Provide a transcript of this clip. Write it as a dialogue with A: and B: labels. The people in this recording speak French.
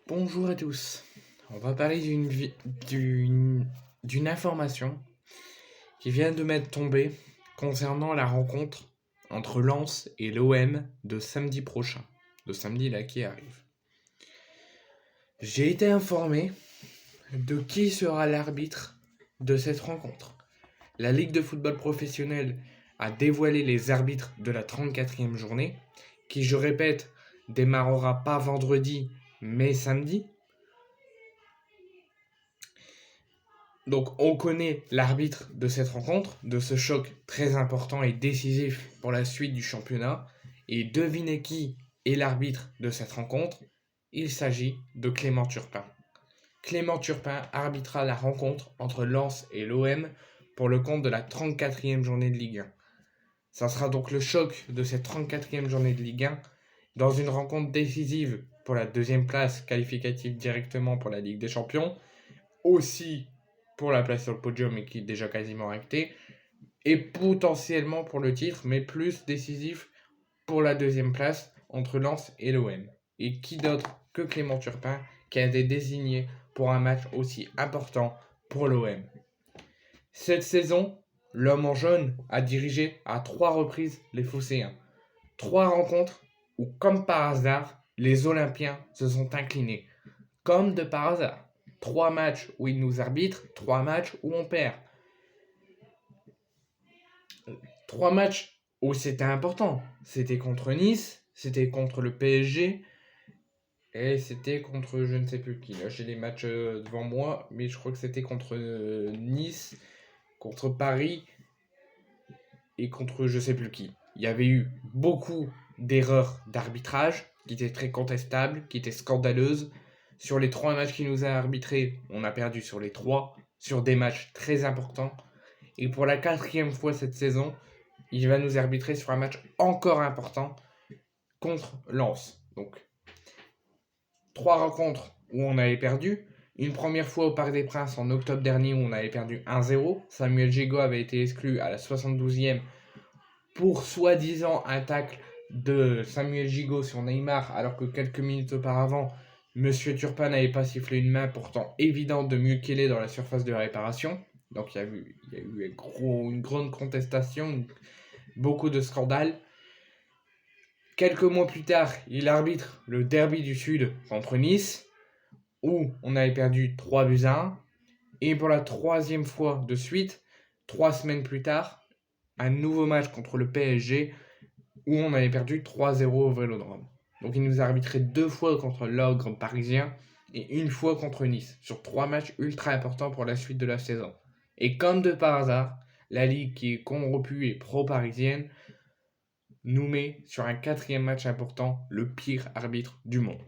A: Bonjour à tous. On va parler d'une information qui vient de m'être tombée concernant la rencontre entre Lens et l'OM de samedi prochain, de samedi là qui arrive. J'ai été informé de qui sera l'arbitre de cette rencontre. La Ligue de football professionnel a dévoilé les arbitres de la 34e journée, qui, je répète, démarrera pas vendredi, mais samedi. Donc on connaît l'arbitre de cette rencontre, de ce choc très important et décisif pour la suite du championnat. Et devinez qui est l'arbitre de cette rencontre? Il s'agit de Clément Turpin. Clément Turpin arbitrera la rencontre entre Lens et l'OM pour le compte de la 34e journée de Ligue 1. Ça sera donc le choc de cette 34e journée de Ligue 1 dans une rencontre décisive pour la deuxième place qualificative directement pour la Ligue des Champions, aussi pour la place sur le podium et qui est déjà quasiment acté, et potentiellement pour le titre, mais plus décisif pour la deuxième place entre Lens et l'OM. Et qui d'autre que Clément Turpin qui a été désigné pour un match aussi important pour l'OM. Cette saison, l'homme en jaune a dirigé à 3 reprises les Phocéens. 3 rencontres où, comme par hasard, les Olympiens se sont inclinés. Comme de par hasard. 3 matchs où il nous arbitre, 3 matchs où on perd. 3 matchs où c'était important. C'était contre Nice, c'était contre le PSG, et c'était contre je ne sais plus qui. Là, j'ai les matchs devant moi, mais je crois que c'était contre Nice, contre Paris, et contre je sais plus qui. Il y avait eu beaucoup d'erreurs d'arbitrage qui étaient très contestables, qui étaient scandaleuses. Sur les 3 matchs qu'il nous a arbitrés, on a perdu sur les 3, sur des matchs très importants. Et pour la 4e fois cette saison, il va nous arbitrer sur un match encore important contre Lens. Donc, 3 rencontres où on avait perdu. Une première fois au Parc des Princes en octobre dernier où on avait perdu 1-0. Samuel Jego avait été exclu à la 72e pour soi-disant un tacle de Samuel Gigot sur Neymar, alors que quelques minutes auparavant, Monsieur Turpin n'avait pas sifflé une main pourtant évidente de Mukele dans la surface de réparation. Donc il y a eu une grande contestation, beaucoup de scandales. Quelques mois plus tard, il arbitre le derby du Sud contre Nice, où on avait perdu 3-1. Et pour la 3e fois de suite, 3 semaines plus tard, un nouveau match contre le PSG où on avait perdu 3-0 au Vélodrome. Donc il nous a arbitré 2 fois contre l'ogre parisien et 1 fois contre Nice, sur 3 matchs ultra importants pour la suite de la saison. Et comme de par hasard, la Ligue qui est corrompue et pro-parisienne nous met sur un 4e match important le pire arbitre du monde.